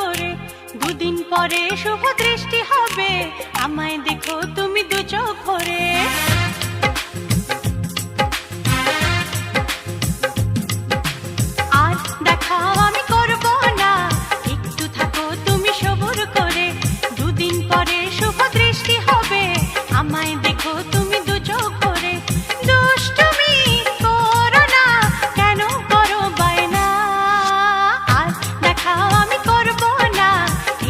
করে, দুদিন পরে শুভ দৃষ্টি হবে, আমায় দেখো তুমি দু চোখ ভরে। আর দেখাও আমি করব না, একটু থাকো তুমি সবুর করে, দুদিন পরে শুভ দৃষ্টি হবে, আমায় দেখো তুমি দু চোখ ভরে। দুষ্টুমি করো না, কেন করো বায়না? আর দেখাও আমি করব না,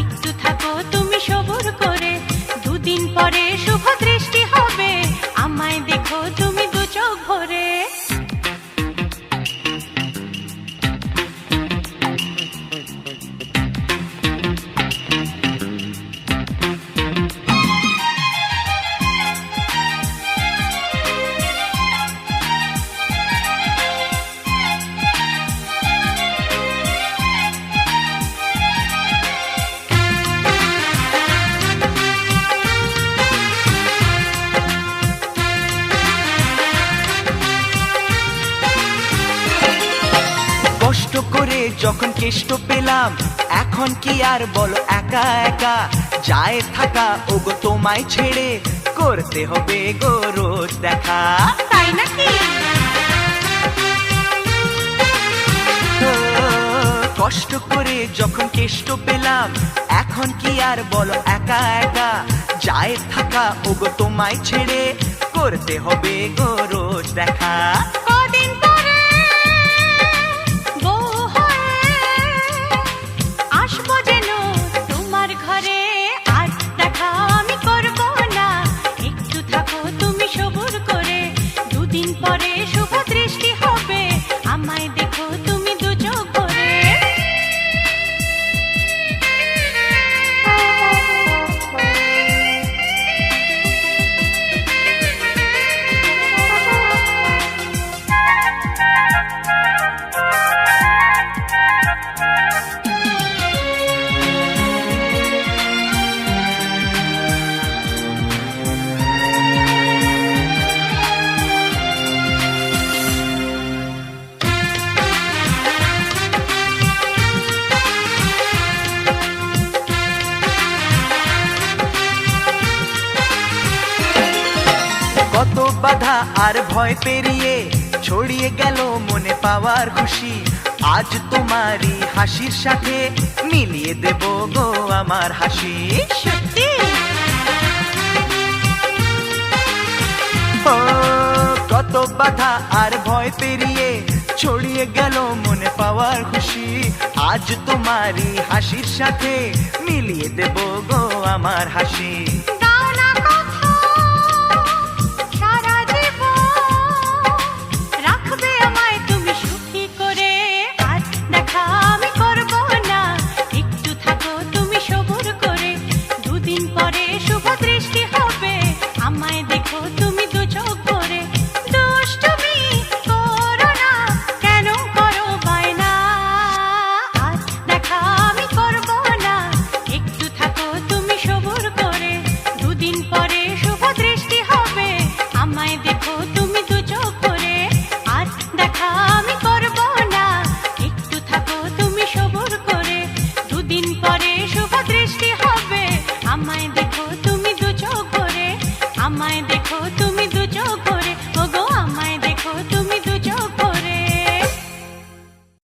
একটু থাকো তুমি সবুর করে, দুদিন পরে শুভ দৃষ্টি হবে, আমায় দেখো তুমি দু চোখ ভরে। কষ্ট করে যখন কেষ্ট পেলাম, এখন কি আর বলো একা একা যায় থাকা, ওগো তোমায় ছেড়ে করতে হবে গো রোজ দেখা। তাই নাকি? কষ্ট করে যখন কেষ্ট পেলাম, এখন কি আর বলো একা একা যায় থাকা, ওগো তোমায় ছেড়ে করতে হবে গো রোজ দেখা। কদিন পরে বউ হয়ে আসবো যেন তোমার ঘরে, আর দেখা আমি করব না, একটু থাকো তুমি সবুর করে, দুদিন পরে শুভ দৃষ্টি হবে, আমায় দেখো তুমি দু চোখ ভরে। কত বাধা আর ভয় পেরিয়ে ছড়িয়ে গেল মনে পাওয়ার খুশি, আজ তোমারই হাসির সাথে মিলিয়ে দেব গো আমার হাসি। সত্যি? ও কত বাধা আর ভয় পেরিয়ে ছড়িয়ে গেল মনে পাওয়ার খুশি, আজ তোমারই হাসির সাথে মিলিয়ে দেব গো আমার হাসি।